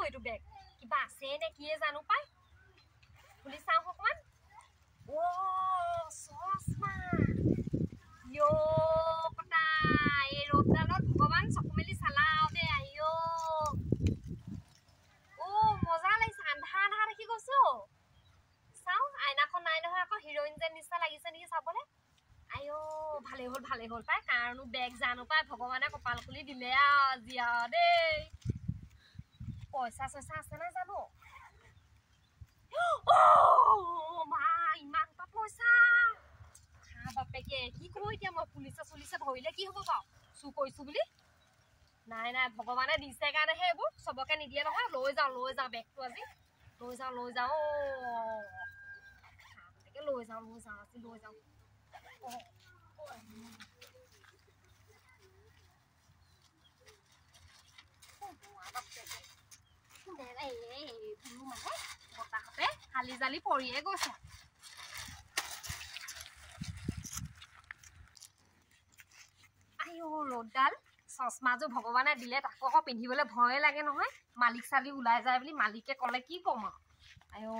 এইটো বেগ কিবা আছে নে কিয়ে জানো পাই খুলি চাওঁ অকমান ও চশমা ইয়ো কটা এই ৰ'দডালত ভগৱান চকু মেলি চালাও দে আইও ও মজা লাগিছে আন্ধা আন্ধা দেখি গৈছো চাওঁ আইনাখন নাই নহয় আকৌ হিৰোইন যেন নিচিনা লাগিছে নেকি চাবলৈ আইও ভালে হ'ল পাই কাৰণো বেগ জানো পাই ভগৱানে কপাল খুলি দিলে আজি দেই পইচা চইচা আছে না জানো মা ইমানটা পইচা খা বাপেকে কি কৰো এতিয়া মই পুলিচে চলিছে ধৰিলে কি হ'ব বাৰু চুৰ কৰিছো বুলি নাই ভগৱানে দিছে কাৰণেহে এইবোৰ চবকে নিদিয়ে নহয় লৈ যাওঁ বেগটো আজি লৈ যাওঁ লৈ যাওঁ আজি লৈ যাওঁ বতাহতে হালি জালি পৰিয়ে গৈছে আইও ৰ'দডাল চশমাযোৰ ভগৱানে দিলে তাকো আকৌ পিন্ধিবলৈ ভয়ে লাগে নহয় মালিক চালি ওলাই যায় বুলি মালিকে ক'লে কি ক'ম আৰু আইও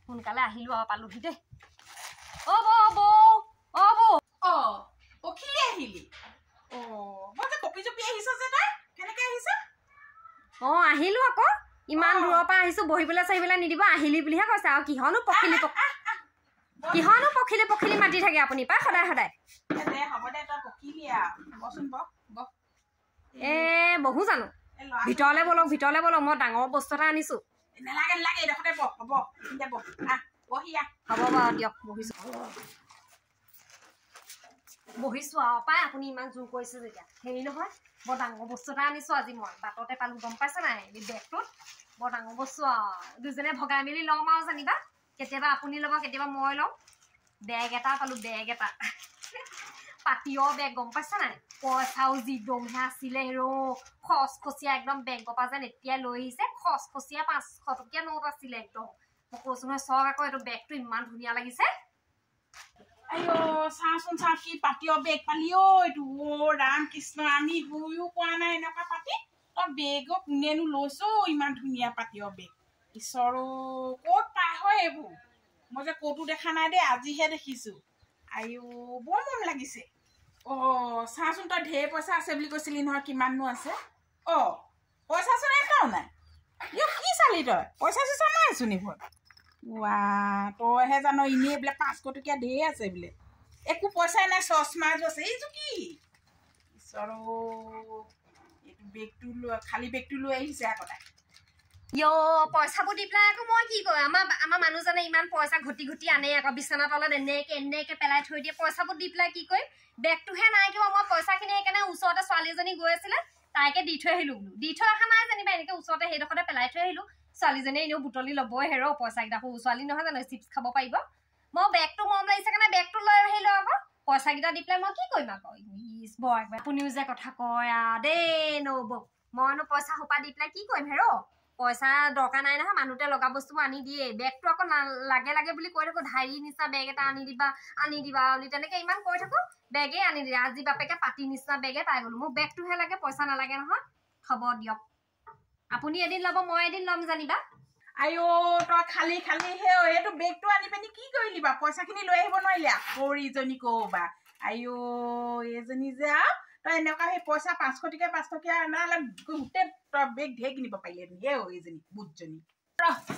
সোনকালে আহিলো আৰু পালোহি দেই পখিলে আহিলি মই যে কপি জপি আহিছ যে তাই কেনেকে আহিছ আহিলো আকৌ ইমান দূৰৰ পৰা আহিছো বহিবলৈ চাহিবলৈ নিদিব আহিলি বুলিহে কৈছে আৰু কিহনো পখিলি মাতি থাকে আপুনি পাই সদায় হ'ব দে তই পখিলি বচোন বহু জানো ভিতৰলে বলক মই ডাঙৰ বস্তু এটা আনিছো নালাগে এডোখৰতে হ'ব বাৰু দিয়ক বহিছো আৰু পাই আপুনি ইমান জোৰ কৰিছে যেতিয়া হেৰি নহয় বৰ ডাঙৰ বস্তু এটা আনিছো আজি মই বাটতে পালো গম পাইছে নাই এই বেগটোত বৰ ডাঙৰ বস্তু আৰু দুজনে ভগাই মেলি ল'ম আৰু জানিবা কেতিয়াবা আপুনি ল'ব কেতিয়াবা মই ল'ম বেগ এটা পালো পাতিয়ৰ বেগ গম পাইছে নাই পইচাও যি দমহে আছিলে খচখচীয়া একদম বেগৰ পৰা যেন এতিয়া লৈ আহিছে খচখচীয়া 500 টকীয়া নোট আছিলে একদম মই কৈছো নহয় চক আকৌ এইটো বেগটো ইমান ধুনীয়া লাগিছে আইও চাচোন কি পাতিয়ৰ বেগ পালি এইটো ৰাম কৃষ্ণ আমি শুইও পোৱা নাই এনেকুৱা পাতি তই বেগো কোনেনো লৈছ ইমান ধুনীয়া পাতিয়ৰ বেগ ঈশ্বৰো ক'ত পাই হয় এইবোৰ মই যে ক'তো দেখা নাই দেই আজিহে দেখিছো আইও বৰ মন লাগিছে চাচোন তই ঢেৰ পইচা আছে বুলি কৈছিলি নহয় কিমাননো আছে পইচা চোন এটাও নাই কি চালি তই পইচা চইচা নাই চোন এইবোৰ তইহে জানো এনেই বোলে 500 টকীয়া ঢেৰ আছে বোলে একো পইচাই নাই চশমা আছে এইযোৰ কি ঈশ্বৰ এইটো বেগটো খালী বেগটো লৈ আহিছে আকৌ তাই পইচাবোৰ দি পেলাই আকৌ মই কি কৰো আমাৰ মানুহজনে ইমান পইচা ঘটি আনে আকৌ বিচনা তলত এনেকে পেলাই থৈ দিয়ে পইচাবোৰ দি পেলাই কি কৰিম বেগটোহে নাই কিবা মই পইচাখিনি সেইকাৰণে ওচৰতে ছোৱালী এজনী গৈ আছিলে তাইকে দি থৈ আহিলো বোলো দি থৈ অহা নাই যেনিবা এনেকে ওচৰতে সেইডোখৰতে পেলাই থৈ আহিলো ছোৱালীজনীয়ে এনেও বুটলি ল'বই পইচা কেইটা সৰু ছোৱালী নহয় জানো চিপছ খাব পাৰিব মই বেগটো মৰম লাগিছে কাৰণে বেগটো লৈ আহিলো আকৌ পইচা কেইটা দি পেলাই মই কি কৰিম আকৌ আপুনিও যে কথা কয় দেই নবৌ মইনো পইচা সোপা দি পেলাই কি কৰিম পইচা দৰকাৰ নাই নহয় মানুহতে লগা বস্তুবোৰ আনি দিয়ে বেগটো আকৌ লাগে বুলি কৈ থাকো ধাৰি নিচিনা বেগ এটা আনি দিবা বুলি তেনেকে ইমান কৈ থাকো বেগে আনি দিয়ে আজি বাপেকে পাতি নিচিনা বেগে পাই গলো মোক বেগটোহে লাগে পইচা নালাগে নহয় হ'ব দিয়ক আপুনি এদিন ল'ব মই এদিন ল'ম জানিবা আইও তই খালি এইটো বেগটো আনি পিনি কি কৰিলি বা পইচাখিনি লৈ আহিব নোৱাৰিলি সৰুজনী ক'বা আইও এইজনী যে তই এনেকুৱা সেই পইচা 500 টকীয়া 5 টকীয়া নহ'লে গোটেই তই বেগ ঢেৰ কিনিব পাৰিলি এইজনী বুটজনী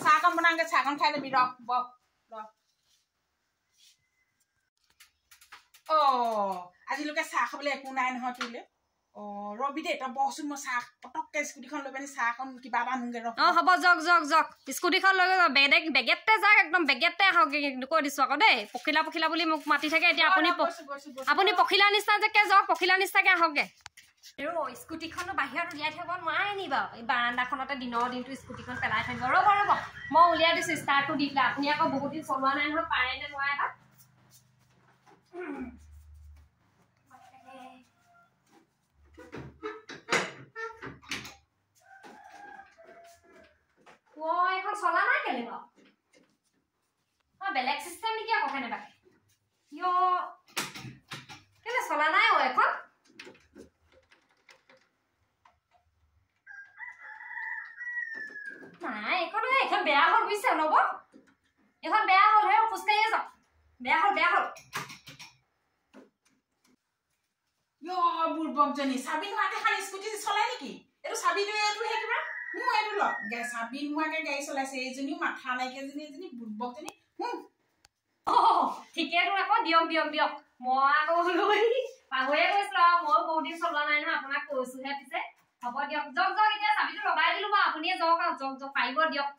চাহকণ বনাওঁগে চাহকণ খাই যাবি আজিলৈকে চাহ খাবলৈ একো নাই নহয় তোলে ৰবি দেই তই বহচোন মই চাহ পটককে স্কুটিখন লৈ পিনি চাহকণ কিবা এটা আনোগে হ'ব যাওক স্কুটিখন লৈ বেগেতে যাওক একদম বেগেতে আহক কৈ দিছো আকৌ দেই পখিলা বুলি মোক মাতি থাকে এতিয়া আপুনি পখিলা নিচিনাকে যাওক পখিলা নিচিনাকে আহকগে স্কুটিখনো বাহিৰত উলিয়াই থব নোৱাৰে নি বাৰু এই বাৰাণ্ডাখনতে দিনটো স্কুটিখন পেলাই থৈ দিব ৰ'ব মই উলিয়াই দিছো ষ্টাৰ্টটো দি পেলাই আপুনি আকৌ বহুত দিন চলোৱা নাই নহয় পাৰে নে নোৱাৰে এটা এখন চলা নাই কেলে বাৰু বেলেগ চিষ্টেম নেকি আকৌ কেনেবাকে কেলে চলা নাই এখন নাই এখন বেয়া হ'ল বুজিছে নব এখন বেয়া হ'ল হে খোজকাঢ়িয়ে যাওক বেয়া হ'ল বুৰ্বকজনী চাবি নোহোৱাকে খালি স্কুটি চলাই নেকি এইটো চাবিটো এইটো সেই কিবা মোৰ এইটো লগ চাবি নোহোৱাকে গাড়ী চলাইছে এইজনীও মাথা নাইকিয়াজনী এজনী বুৰ্বকজনী ঠিকেইতো আকৌ দিয়ক মই আকৌ পাহৰিয়ে গৈছিলো আৰু মই বহুত দিন চলোৱা নাই নহয় আপোনাক কৈছোহে পিছে হ'ব দিয়ক যাওক এতিয়া চাবিটো লগাই দিলো বাৰু আপুনিয়ে যাওক আৰু যাওক পাৰিব দিয়ক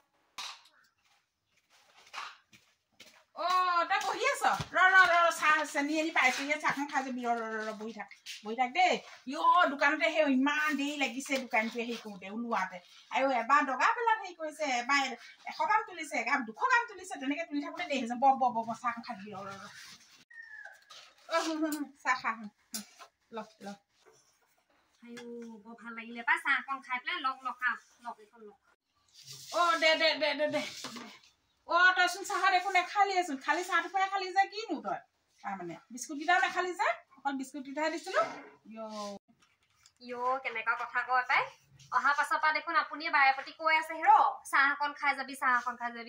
তই বহি আছ ৰ চাহ চেনি এনি পাইছোহে চাহখন খাই যাবি ৰ বহি থাক দেই দোকানতে সেই ইমান দেৰি লাগিছে দোকানটোৱে হেৰি কৰোঁতে ওলোৱাতে আৰু এবাৰ দগা পেলাত হেৰি কৰিছে এবাৰ 100 গ্ৰাম তুলিছে এবাৰ 200 গ্ৰাম তুলিছে তেনেকে তুলি থাকোঁতে দেৰি হৈছে ব চাহখন খাই দিবি ৰ চাহ খা ল বৰ ভাল লাগিলে পাই চাহকণ খাই পেলাই লগ এখন লগ দে তইচোন চাহত একো নেখালিয়েচোন খালি চাহটো পাই খালি যে কিনো তই তাৰমানে বিস্কুট কেইটাও নেখালি যে অকল বিস্কুট কেইটাহে দিছিলো কেনেকুৱা কথা কয় পাই অহা পাছৰ পৰা দেখোন আপুনিয়ে বাৰেপতি কৈ আছে হেৰ চাহকণ খাই যাবি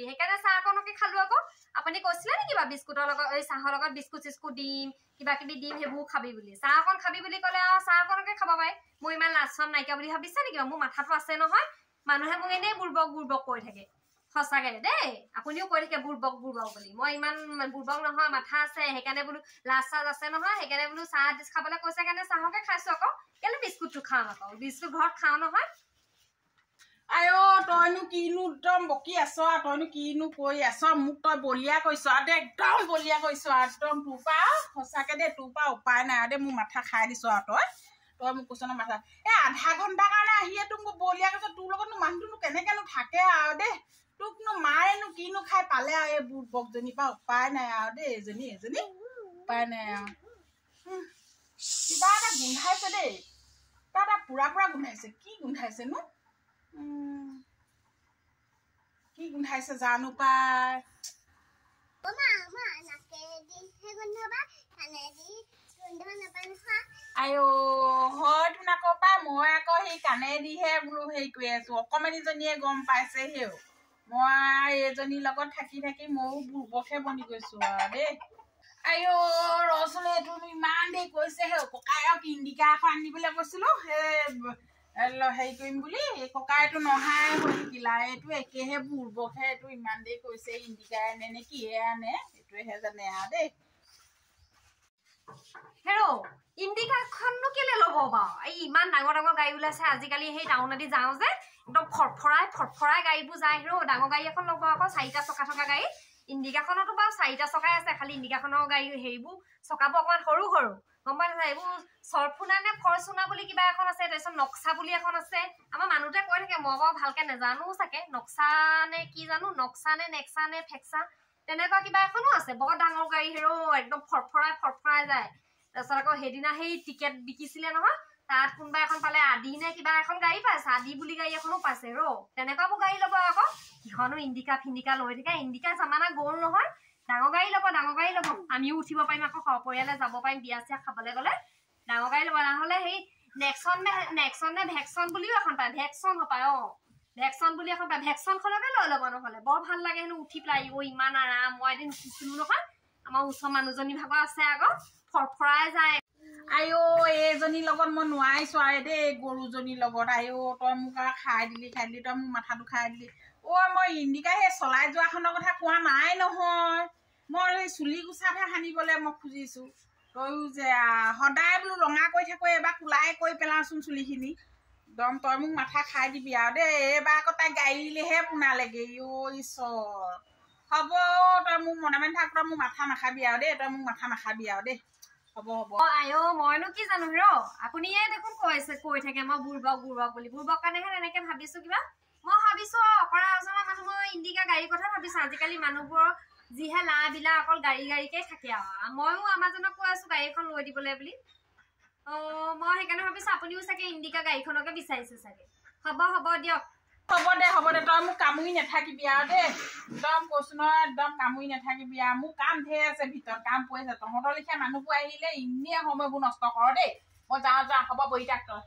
সেইকাৰণে চাহকণকে খালো আকৌ আপুনি কৈছিলে নেকি বা বিস্কুটৰ লগত এই চাহৰ লগত বিস্কুট দিম কিবা কিবি দিম সেইবোৰ খাবি বুলি চাহকণ খাবি বুলি ক'লে আৰু চাহকণকে খাব পাৰে মোৰ ইমান লাজ নাইকিয়া বুলি ভাবিছে নেকি মোৰ মাথাটো আছে নহয় মানুহে মোক এনেই বুৰ্বক কৈ থাকে সঁচাকে দেই আপুনিও কৈ থাকে বুৰ্বক বুলি মই ইমান বুৰ্বক নহয় মাথা আছে সেইকাৰণে বোলো লাজ চাজ আছে নহয় সেইকাৰণে বোলো চাহ খাবলৈ কৈছে কাৰণে চাহকে খাইছো আকৌ কেলে বিস্কুটটো খাওঁ আকৌ বিস্কুট ঘৰত খাওঁ নহয় তইনো কিনো একদম বকি আছ তইনো কিনো কৈ আছ মোক তই বলিয়া কৈছ একদম বলিয়া কৈছ একদম তোৰ পৰা সঁচাকে দেই তোৰ পৰা উপায় নাই দেই মোৰ মাথা খাই দিছ তই মোক কৈছ ন মাথা আধা ঘণ্টাৰ কাৰণে আহিয়ে তোক মোক বলিয়া কৈছ তোৰ লগতনো মানুহটোনো কেনেকেনো থাকে আৰু দেই তোকনো মায়েনো কিনো খাই পালে আৰু এই বুৰ্বকজনীৰ পৰা উপায় নাই আৰু দেই এজনী উপায় নাই আৰু কিবা এটা গোন্ধাইছে দেই কিবা এটা পুৰা গোন্ধাইছে কি গোন্ধাইছেনো কি গোন্ধাইছে জানো পাই হয়তো নাকো পাই মই আকৌ সেই কাণেদিহে বোলো হেৰি কৰি আছো অকমানিজনীয়ে গম পাইছে হেও মই এইজনীৰ লগত থাকি ময়ো বুৰ্বকহে বনি গৈছো আৰু দেই ৰচোন এইটো ইমান দেৰি কৈছে হে ককায়ক ইণ্ডিকা এখন আনিবলৈ কৈছিলো হেৰি কৰিম বুলি ককাইটো নহাই হৈ থাকিলা এইটো একেহে বুৰ্বকহে এইটো ইমান দেৰি কৈছে ইণ্ডিকাই আনে নে কিহে আনে এইটোহে জানে আৰু দেই ইণ্ডিকাখননো কেলে ল'ব বাৰু এই ইমান ডাঙৰ গাড়ী ওলাইছে আজিকালি সেই টাউনেদি যাওঁ যে একদম ফৰফৰাই গাড়ীবোৰ যায় ডাঙৰ গাড়ী এখন ল'ব আকৌ 4টা চকা থকা গাড়ী ইণ্ডিকাখনতো বাৰু 4টা চকাই আছে খালি ইণ্ডিকাখনৰ গাড়ী হেৰিবোৰ চকাবোৰ অকমান সৰু গম পাই নাই এইবোৰ সৰফুনা নে ফৰচুনা বুলি কিবা এখন আছে তাৰপিছত নক্সা বুলি এখন আছে আমাৰ মানুহটোৱে কৈ থাকে মই বাৰু ভালকে নাজানো চাগে নক্সা নে কি জানো নক্সা নে নেক্সা নে ফেক্সা তেনেকুৱা কিবা এখনো আছে বৰ ডাঙৰ গাড়ী একদম ফৰফৰাই যায় তাৰপিছত আকৌ সেইদিনা সেই টিকেট বিকিছিলে নহয় তাত কোনোবা এখন পালে আদি নে কিবা এখন গাড়ী পাইছে আদি বুলি গাড়ী এখনো পাইছে তেনেকুৱাবোৰ গাড়ী ল'ব আকৌ কিহনো ইণ্ডিকা ফিণ্ডিকা লৈ থাকে ইণ্ডিকা জামানা গ'ল নহয় ডাঙৰ গাড়ী ল'ব আমিও উঠিব পাৰিম আকৌ সপৰিয়ালে যাব পাৰিম বিয়া চিয়া খাবলৈ গ'লে ডাঙৰ গাড়ী ল'ব নহ'লে সেই নেক্সন নে ভেক্সন বুলিও এখন পায় ভেক্সন হপায় ভেক্সন বুলি এখন পায় ভেক্সনখনকে লৈ ল'ব নহ'লে বৰ ভাল লাগে হেনো উঠি পেলাই ইমান আৰাম মই এদিন উঠিছিলো নহয় আমাৰ ওচৰ মানুহজনী ভাগৰ আছে আকৌ ফৰফৰাই যায় এইজনীৰ লগত মই নোৱাৰিছো আৰু দেই গৰুজনীৰ লগত তই মোক আৰু খাই দিলি তই মোক মাথাটো খাই দিলি মই ইণ্ডিকা সেই চলাই যোৱাখনৰ কথা কোৱা নাই নহয় মই সেই চুলি গুচাতহে সানিবলৈ মই খুজিছো তইও যে সদায় বোলো ৰঙা কৰি থাকো এবাৰ কোলাই কৰি পেলাওচোন চুলিখিনি একদম তই মোক মাথা খাই দিবি আৰু দেই এইবাৰ আকৌ তাই গাড়ীলেহে পোনালেগে ঈশ্বৰ হ'ব তই মোক মনে থাক তই মোক মাথা নাখাবি আৰু দেই তই মোক মাথা নাখাবি আৰু দেই হ'ব মইনো কি জানো আপুনিয়ে দেখোন কৈ থাকে মই বুৰ্বক বুলি বুৰ্বক কাৰণেহে তেনেকে ভাবিছো কিবা মই ভাবিছো অকৰা অজনা মানুহ মই ইণ্ডিকা গাড়ীৰ কথা ভাবিছো আজিকালি মানুহবোৰৰ যিহে লা বিলা অকল গাড়ীকে থাকে আৰু ময়ো আমাজনক কৈ আছো গাড়ী এখন লৈ দিবলৈ বুলি মই সেইকাৰণে ভাবিছো আপুনিও চাগে ইণ্ডিকা গাড়ীখনকে বিচাৰিছে চাগে হ'ব দিয়ক হ'ব দে তই মোক কামুৰি নাথাকিবি আৰু দেই একদম কৈছো নহয় একদম কামুৰি নাথাকিবি আৰু মোৰ কাম ঢেৰ আছে ভিতৰত কাম পৰি আছে তহঁতৰ লেখীয়া মানুহবোৰ আহিলে এনেই সময়বোৰ নষ্ট কৰ দেই মই যাওঁ হ'ব বহি থাক তই